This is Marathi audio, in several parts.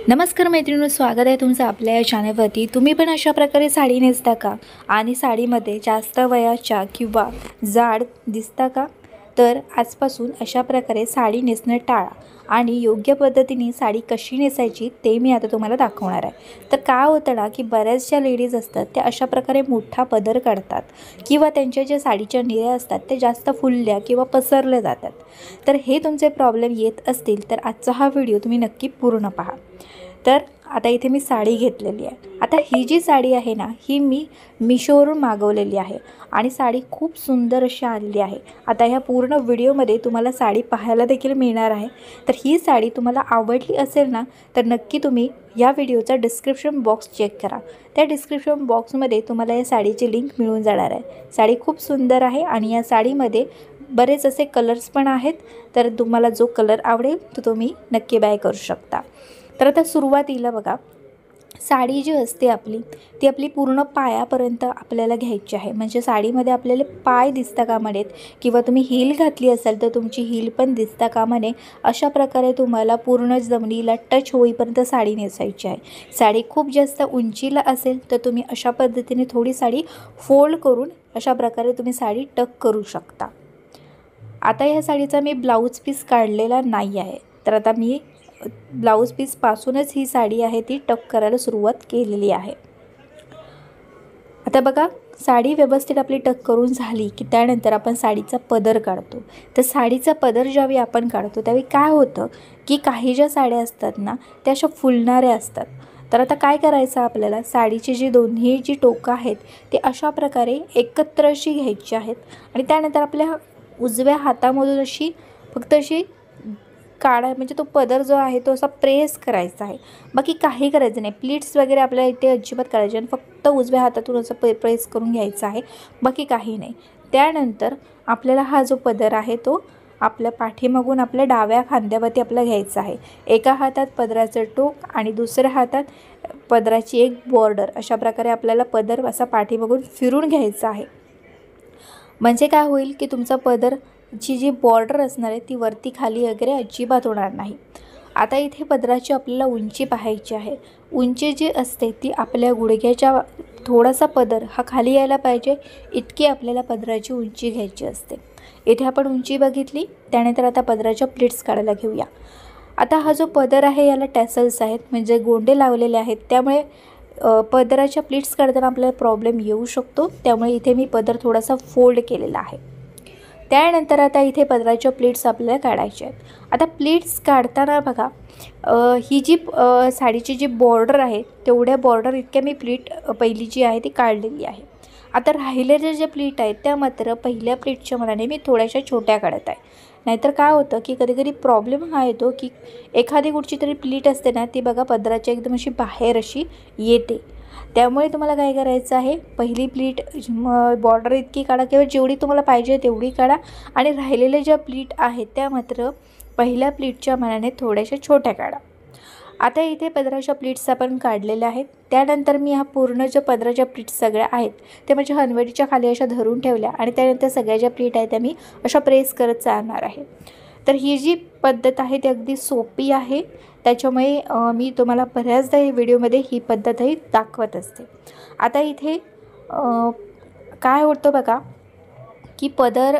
नमस्कार मैत्रिणींनो, स्वागत आहे तुमचं आपल्या या चॅनलवरती। तुम्ही पण अशा प्रकारे साडी नेसता का आणि साडीमध्ये जास्त वयाच्या किंवा जाड दिसता का? तर आजपासून अशा प्रकारे साडी नेसणं टाळा आणि योग्य पद्धतीने साडी कशी नेसायची ते मी आता तुम्हाला दाखवणार आहे। तर काय होतं ना की बऱ्याचशा लेडीज असतात त्या अशा प्रकारे मोठा पदर काढतात किंवा त्यांच्या ज्या साडीच्या निऱ्या असतात ते जास्त फुलल्या किंवा पसरल्या जातात। तर हे तुमचे प्रॉब्लेम येत असतील तर आजचा हा व्हिडिओ तुम्ही नक्की पूर्ण पहा। तर आता इथे मी साडी घेतलेली आहे। आता ही जी साडी आहे ना ही मी मिशोवरून मागवलेली आहे आणि साडी खूप सुंदर अशी आलेली आहे। आता ह्या पूर्ण व्हिडिओमध्ये तुम्हाला साडी पाहायला देखील मिळणार आहे। तर ही साडी तुम्हाला आवडली असेल ना तर नक्की तुम्ही या व्हिडिओचा डिस्क्रिप्शन बॉक्स चेक करा। त्या डिस्क्रिप्शन बॉक्समध्ये तुम्हाला या साडीची लिंक मिळून जाणार आहे। साडी खूप सुंदर आहे आणि या साडीमध्ये बरेच असे कलर्स पण आहेत। तर तुम्हाला जो कलर आवडेल तो तुम्ही नक्की बाय करू शकता। तर आता सुरुवातीला बघा, साडी जी असते ती आपली पूर्ण पायापर्यंत आपल्याला घ्यायची आहे। म्हणजे साडीमध्ये आपल्याला पाय दिसता कामा नयेत किंवा तुम्ही हील घातली असेल तर तुमची हील पण दिसता कामा नये। अशा प्रकारे तुम्हाला पूर्ण जमिनीला टच होईपर्यंत साडी नेसायची आहे। साडी खूप जास्त उंचीला असेल तर तुम्ही अशा पद्धतीने थोडी साडी फोल्ड करून अशा प्रकारे तुम्ही साडी टक करू शकता। आता ह्या साडीचा मी ब्लाऊज पीस काढलेला नाही आहे। तर आता मी ब्लाऊज पीस पासूनच ही साडी आहे ती टक करायला सुरुवात केलेली आहे। आता बघा, साडी व्यवस्थित आपली टक करून झाली की त्यानंतर आपण साडीचा पदर काढतो। तर साडीचा पदर ज्यावेळी आपण काढतो त्यावेळी काय होतं की काही ज्या साड्या असतात ना त्या अशा फुलणाऱ्या असतात। तर आता काय करायचं, आपल्याला साडीची जी दोन्ही जी टोकं आहेत ते अशा प्रकारे एकत्र अशी घ्यायची आहेत आणि त्यानंतर आपल्या उजव्या हातामधून अशी फक्त अशी म्हणजे तो पदर जो आहे तो असा प्रेस करायचा आहे। बाकी काही करायचं नाही। प्लीट्स वगैरे आपल्याला इथे अजिबात करायचे आणि फक्त उजव्या हातातून असं प्रेस करून घ्यायचं आहे, बाकी काही नाही। त्यानंतर आपल्याला हा जो पदर आहे तो आपल्या पाठीमागून आपल्या डाव्या खांद्यावरती आपल्याला घ्यायचा आहे। एका हातात पदराचं टोक आणि दुसऱ्या हातात पदराची एक बॉर्डर, अशा प्रकारे आपल्याला पदर असा पाठीमागून फिरून घ्यायचा आहे। म्हणजे काय होईल की तुमचा पदर ची जी बॉर्डर असणार आहे ती वरती खाली वगैरे अजिबात होणार नाही। आता इथे पदराची आपल्याला उंची पाहायची आहे। उंची जी असते ती आपल्या गुडघ्याच्या थोडासा पदर हा खाली यायला पाहिजे इतकी आपल्याला पदराची उंची घ्यायची असते। इथे आपण उंची बघितली। त्यानंतर आता पदराच्या प्लीट्स काढायला घेऊया। आता हा जो पदर आहे याला टॅसल्स आहेत, म्हणजे गोंडे लावलेले आहेत, त्यामुळे पदराच्या प्लीट्स काढताना आपल्याला प्रॉब्लेम येऊ शकतो। त्यामुळे इथे मी पदर थोडासा फोल्ड केलेला आहे। त्यानंतर आता इथे पदराच्या प्लीट्स आपल्याला काढायचे आहेत। आता प्लीट्स काढताना बघा, ही जी साडीची जी बॉर्डर आहे तेवढ्या बॉर्डर इतक्या मी प्लीट पहिली जी आहे ती काढलेली आहे। आता राहिलेल्या ज्या प्लीट आहेत त्या मात्र पहिल्या प्लीटच्या मनाने मी थोड्याशा छोट्या काढत आहे। नाहीतर काय होतं की कधीकधी प्रॉब्लेम हा येतो की एखादी कुठची तरी प्लीट असते ना ती बघा पदराच्या एकदम अशी बाहेर अशी येते। त्यामुळे तुम्हाला काय करायचं आहे, पहिली प्लीट बॉर्डर इतकी काढा किंवा जेवढी तुम्हाला पाहिजे तेवढी काढा आणि राहिलेल्या ज्या प्लीट आहेत त्या मात्र पहिल्या प्लीटच्या मानाने थोड्याशा छोट्या काढा। आता इथे पदराच्या प्लीट्स आपण काढलेल्या आहेत। त्यानंतर मी हा पूर्ण ज्या पदराच्या प्लीट्स सगळ्या आहेत ते माझ्या हनवटीच्या खाली अशा धरून ठेवल्या आणि त्यानंतर सगळ्या ज्या प्लीट आहेत त्या मी अशा प्रेस करत चालणार आहे। तर ही जी पद्धत आहे ती अगदी सोपी आहे, त्याच्यामुळे मी तुम्हाला बऱ्याचदा या व्हिडिओमध्ये ही पद्धतही दाखवत असते। आता इथे काय होतं बघा की पदर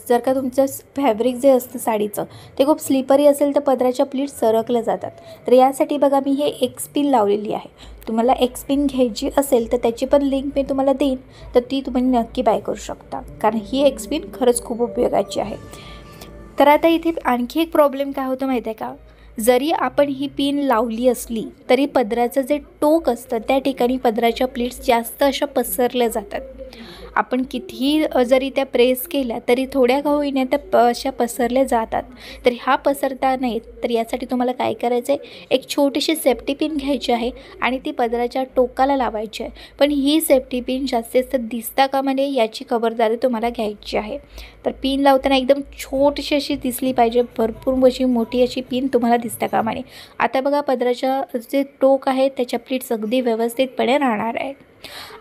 जर का तुमचं फॅब्रिक जे असतं साडीचं ते खूप स्लिपरी असेल तर पदराच्या प्लीट सरकल्या जातात। तर यासाठी बघा मी हे एक्सपिन लावलेली आहे। तुम्हाला एक्सपिन घ्यायची असेल तर त्याची पण लिंक मी तुम्हाला देईन, तर ती तुम्ही नक्की बाय करू शकता, कारण ही एक्सपिन खरंच खूप उपयोगाची आहे। तर आता इथे आणखी एक प्रॉब्लेम काय होतं माहिती आहे का, जरी आपण ही पिन लावली असली तरी पदराचं जे टोक असतं त्या ठिकाणी पदराच्या प्लीट्स जास्त अशा पसरल्या जातात। आपण कितीही जरी त्या प्रेस केल्या तरी थोड्या का होईना त्या अशा पसरल्या जातात। तर ह्या पसरता नाहीत तर यासाठी तुम्हाला काय करायचं आहे, एक छोटीशी सेफ्टी पिन घ्यायची आहे आणि ती पदराच्या टोकाला लावायची आहे। पण ही सेफ्टी पिन जास्तीत जास्त दिसता कामा नये याची खबरदारी तुम्हाला घ्यायची आहे। तर पिन लावताना एकदम छोटीशी अशी दिसली पाहिजे, भरपूर अशी मोठी अशी पिन तुम्हाला दिसता कामा नये। आता बघा पदराच्या जे टोक आहे त्याच्या प्लीट्स अगदी व्यवस्थितपणे राहणार आहेत।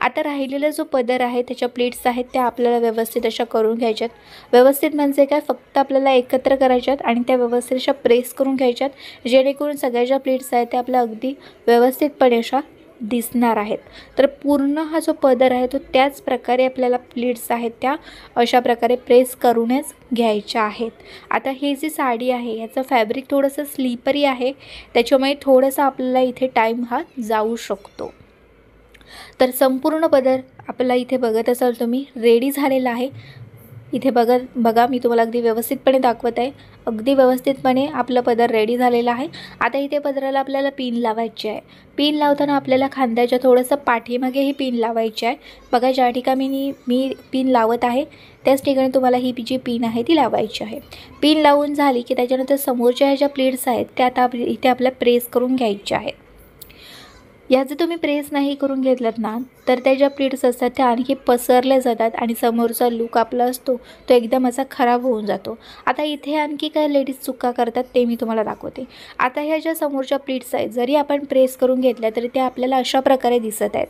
आता राहिलेला जो पदर आहे त्याच्या प्लीट्स आहेत त्या आपल्याला व्यवस्थित अशा करून घ्यायच्यात. व्यवस्थित म्हणजे काय, फक्त आपल्याला एकत्र करायच्यात आणि त्या व्यवस्थित अशा प्रेस करून घ्यायच्यात, जेणेकरून सगळ्या ज्या प्लीट्स आहेत त्या आपल्या अगदी व्यवस्थितपणे अशा दिसणार आहेत. तर पूर्ण हा जो पदर आहे तो त्याच प्रकारे आपल्याला प्लीट्स आहेत त्या अशा प्रकारे प्रेस करूनच घ्यायच्या आहेत. आता ही जी साडी आहे याचं फॅब्रिक थोडंसं स्लिपरी आहे, त्याच्यामुळे थोडंसं आपल्याला इथे टाईम हा जाऊ शकतो. तर संपूर्ण पदर आपला इथे बघत असाल तुम्ही रेडी झालेला आहे. इथे बघा मी तुम्हाला अगदी व्यवस्थितपणे दाखवत आहे. अगदी व्यवस्थितपणे आपलं पदर रेडी झालेला आहे. आता इथे पदराला आपल्याला पिन लावायची आहे. पिन लावताना आपल्याला खांद्याच्या थोडंसं पाठीमागे ही पिन लावायची आहे. बघा ज्या ठिकाणी मी पिन लावत आहे त्याच ठिकाणी तुम्हाला ही जी पिन आहे ती लावायची आहे. पिन लावून झाली की त्याच्यानंतर समोरच्या ह्या ज्या प्लीट्स आहेत त्या आता इथे आपल्याला प्रेस करून घ्यायच्या आहेत. या जर तुम्ही प्रेस नाही करून घेतलात ना तर त्या ज्या प्लीट्स असतात त्या आणखी पसरल्या जातात आणि समोरचा लुक आपला असतो तो एकदम असा खराब होऊन जातो. आता इथे आणखी काय लेडीज चुका करतात ते मी तुम्हाला दाखवते. आता ह्या ज्या समोरच्या प्लीट्स आहेत जरी आपण प्रेस करून घेतल्या तरी त्या आपल्याला अशा प्रकारे दिसत आहेत.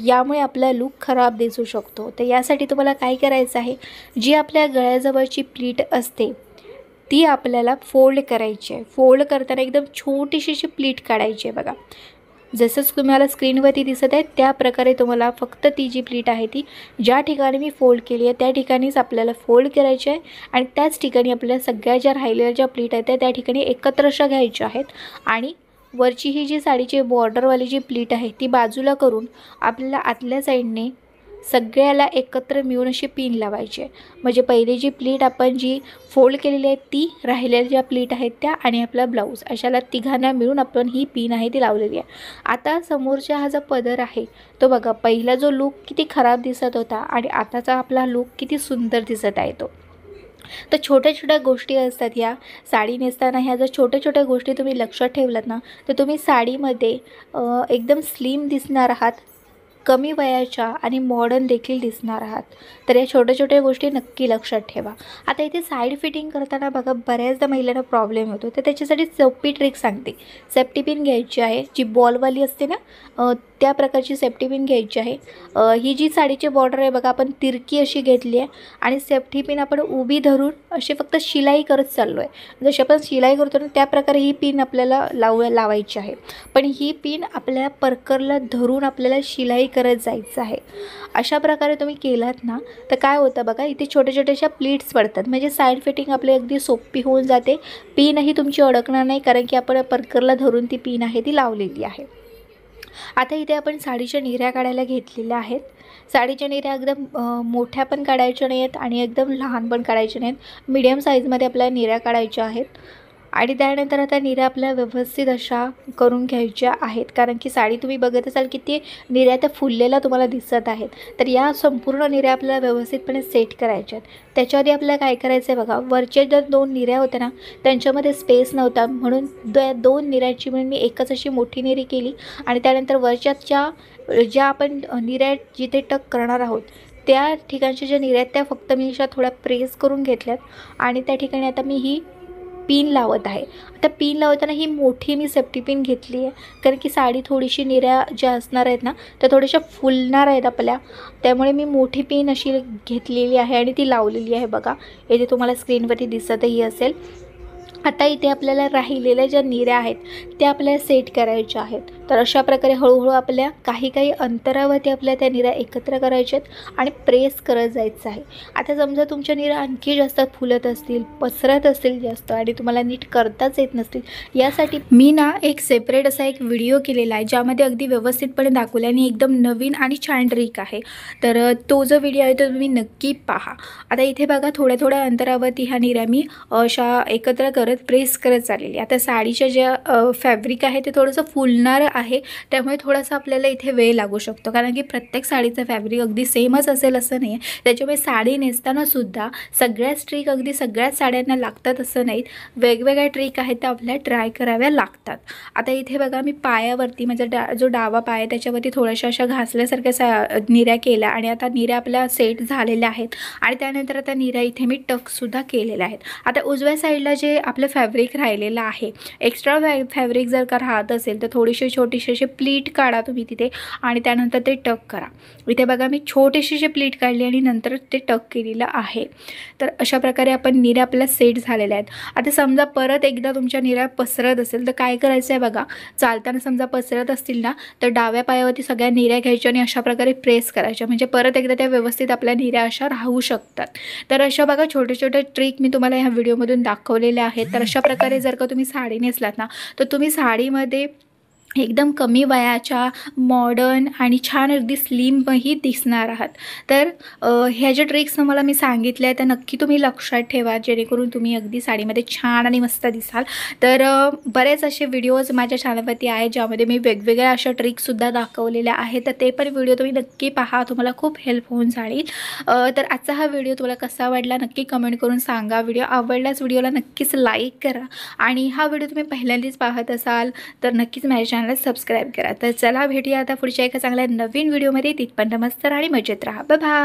यामुळे आपला लुक खराब दिसू शकतो. तर यासाठी तुम्हाला काय करायचं आहे, जी आपल्या गळ्याजवळची प्लीट असते ती आपल्याला फोल्ड करायची आहे. फोल्ड करताना एकदम छोटीशी अशी प्लीट काढायची आहे. बघा जसं तुम्हाला स्क्रीनवरती दिसत आहे त्या प्रकारे तुम्हाला फक्त ती जी प्लीट आहे ती ज्या ठिकाणी मी फोल्ड केली आहे त्या ठिकाणीच आपल्याला फोल्ड करायची आहे आणि त्याच ठिकाणी आपल्याला सगळ्या ज्या राहिलेल्या ज्या प्लीट आहेत त्या ठिकाणी एकत्र अशा घ्यायच्या आहेत आणि वरची ही जी साडीची बॉर्डरवाली जी प्लीट आहे ती बाजूला करून आपल्याला आतल्या साईडने सगळ्याला एकत्र मिळून अशी पिन लावायची आहे. म्हणजे पहिली जी प्लीट आपण जी फोल्ड केलेली आहे ती, राहिलेल्या ज्या प्लीट आहेत त्या आणि आपला ब्लाऊज अशाला तिघांना मिळून आपण ही पिन आहे ती लावलेली आहे. आता समोरचा हा जो पदर आहे तो बघा पहिला जो लुक किती खराब दिसत होता आणि आताचा आपला लुक किती सुंदर दिसत आहे तो. तर छोट्या छोट्या गोष्टी असतात ह्या साडी नेसताना. ह्या जर छोट्या छोट्या गोष्टी तुम्ही लक्षात ठेवलात ना तर तुम्ही साडीमध्ये एकदम स्लिम दिसणार आहात, कमी वयाच्या आणि मॉडर्न देखील दिसणार आहात. तर या छोट्या छोट्या गोष्टी नक्की लक्षात ठेवा. आता इथे साईड फिटिंग करताना बघा बऱ्याचदा महिलांना प्रॉब्लेम होतो. तर त्याच्यासाठी सोपी ट्रिक सांगते. सेफ्टी पिन घ्यायची आहे जी बॉलवाली असते ना त्या प्रकारची सेफ्टी पिन घ्यायची आहे. ही जी साडीची बॉर्डर आहे बघा आपण तिरकी अशी घेतली आहे आणि सेफ्टी पिन आपण उभी धरून अशी फक्त शिलाई करत चाललो आहे. जशी आपण शिलाई करतो ना त्या प्रकारे ही पिन आपल्याला लावायची आहे. पण ही पिन आपल्या परकरला धरून आपल्याला शिलाई करत जायचं आहे. अशा प्रकारे तुम्ही केलात ना तर काय होतं बघा इथे छोट्या छोट्याशा प्लीट्स पडतात. म्हणजे साईड फिटिंग आपली अगदी सोपी होऊन जाते. पिनही तुमची अडकणार नाही कारण की आपण परकरला धरून ती पिन आहे ती लावलेली आहे. आता इथे आपण साडीच्या निऱ्या काढायला घेतलेल्या आहेत. साडीच्या निऱ्या एकदम मोठ्या पण काढायच्या नाही आहेत आणि एकदम लहान पण काढायच्या नाहीत. मीडियम साईजमध्ये आपल्याला निऱ्या काढायच्या आहेत आणि त्यानंतर आता निऱ्या आपल्या व्यवस्थित अशा करून घ्यायच्या आहेत. कारण की साडी तुम्ही बघत असाल की ती निऱ्या त्या फुललेल्या तुम्हाला दिसत आहेत. तर या संपूर्ण निऱ्या आपल्याला व्यवस्थितपणे सेट करायच्या आहेत. त्याच्या आधी आपल्याला काय करायचं आहे बघा, वरच्या ज्या 2 निऱ्या होत्या ना त्यांच्यामध्ये स्पेस नव्हता म्हणून 2 निऱ्यांची म्हणून मी एकच अशी मोठी निरी केली आणि त्यानंतर वरच्या ज्या आपण निऱ्या जिथे टक करणार आहोत त्या ठिकाणच्या ज्या निऱ्या त्या फक्त मी अशा थोड्या प्रेस करून घेतल्यात आणि त्या ठिकाणी आता मी ही पिन लावत आहे. आता पिन लावताना ही मोठी मी सेफ्टी पिन घेतली आहे कारण की साडी थोडीशी निऱ्या ज्या असणार आहेत ना त्या थोड्याशा फुलणार आहेत आपल्या, त्यामुळे मी मोठी पिन अशी घेतलेली आहे आणि ती लावलेली आहे. बघा इथे तुम्हाला स्क्रीनवरती दिसतही असेल. आता इथे आपल्याला राहिलेल्या ज्या निऱ्या आहेत त्या आपल्याला सेट करायच्या आहेत. तर अशा प्रकारे हळूहळू आपल्या काही अंतरावरती आपल्या त्या निऱ्या एकत्र करायच्या आहेत आणि प्रेस करत जायचं आहे. आता समजा तुमच्या निऱ्या आणखी जास्त फुलत असतील, पसरत असतील जास्त आणि तुम्हाला नीट करताच येत नसतील, यासाठी मी ना एक सेपरेट असा एक व्हिडिओ केलेला आहे ज्यामध्ये अगदी व्यवस्थितपणे दाखवलं आणि एकदम नवीन आणि छान ट्रिक आहे. तर तो जो व्हिडिओ आहे तो तुम्ही नक्की पहा. आता इथे बघा थोड्या थोड्या अंतरावरती ह्या निऱ्या मी अशा एकत्र करत प्रेस करत चाललेली. आता साडीच्या ज्या फॅब्रिक आहे ते थोडंसं फुलणारं आहे त्यामुळे थोडासा आपल्याला इथे वेळ लागू शकतो कारण की प्रत्येक साडीचं फॅब्रिक अगदी सेमच असेल असं नाही आहे. त्याच्यामुळे साडी नेसताना सुद्धा सगळ्याच ट्रिक अगदी सगळ्याच साड्यांना लागतात असं नाहीत. वेगवेगळ्या ट्रिक आहेत त्या आपल्याला ट्राय कराव्या लागतात. आता इथे बघा मी पायावरती माझा जो डावा पाय आहे त्याच्यावरती थोड्याशा अशा घासल्यासारख्या निऱ्या केल्या आणि आता निऱ्या आपल्या सेट झालेल्या आहेत आणि त्यानंतर आता निऱ्या इथे मी टकसुद्धा केलेल्या आहेत. आता उजव्या साईडला जे आपलं फॅब्रिक राहिलेलं आहे, एक्स्ट्रा फॅब्रिक जर का राहत असेल तर थोडीशी छोटीशी अशी प्लीट काढा तुम्ही तिथे आणि त्यानंतर ते टक करा. इथे बघा मी छोटीशी अशी प्लीट काढली आणि नंतर ते टक केलेलं आहे. तर अशा प्रकारे आपण निऱ्या आपल्या सेट झालेल्या आहेत. आता समजा परत एकदा तुमच्या निऱ्या पसरत असेल तर काय करायचं आहे बघा, चालताना समजा पसरत असतील ना तर डाव्या पायावरती सगळ्या निऱ्या घ्यायच्या आणि अशा प्रकारे प्रेस करायच्या, म्हणजे परत एकदा त्या व्यवस्थित आपल्या निऱ्या अशा राहू शकतात. तर अशा बघा छोटे छोटे ट्रिक मी तुम्हाला ह्या व्हिडिओमधून दाखवलेले आहेत. तर अशा प्रकारे जर का तुम्ही साडी नेसलात ना तर तुम्ही साडीमध्ये एकदम कमी वयाच्या मॉडर्न आणि छान अगदी स्लिमही दिसणार आहात. तर ह्या ज्या ट्रिक्स मला मी सांगितल्या त्या नक्की तुम्ही लक्षात ठेवा, जेणेकरून तुम्ही अगदी साडीमध्ये छान आणि मस्त दिसाल. तर बरेच असे व्हिडिओज माझ्या चॅनलवरती आहेत ज्यामध्ये मी वेगवेगळ्या अशा ट्रिक्ससुद्धा दाखवलेल्या आहेत. तर ते पण व्हिडिओ तुम्ही नक्की पहा, तुम्हाला खूप हेल्प होऊन जाईल. तर आजचा हा व्हिडिओ तुम्हाला कसा वाटला नक्की कमेंट करून सांगा. व्हिडिओ आवडल्यास व्हिडिओला नक्कीच लाईक करा आणि हा व्हिडिओ तुम्ही पहिल्यांदाच पाहत असाल तर नक्कीच माझ्या चॅनलला सबस्क्राईब करा. तर चला भेटूया आता पुढच्या एका चांगल्या नवीन व्हिडिओमध्ये. तिथपर्यंत मस्त आणि मजेत राहा. Bye bye.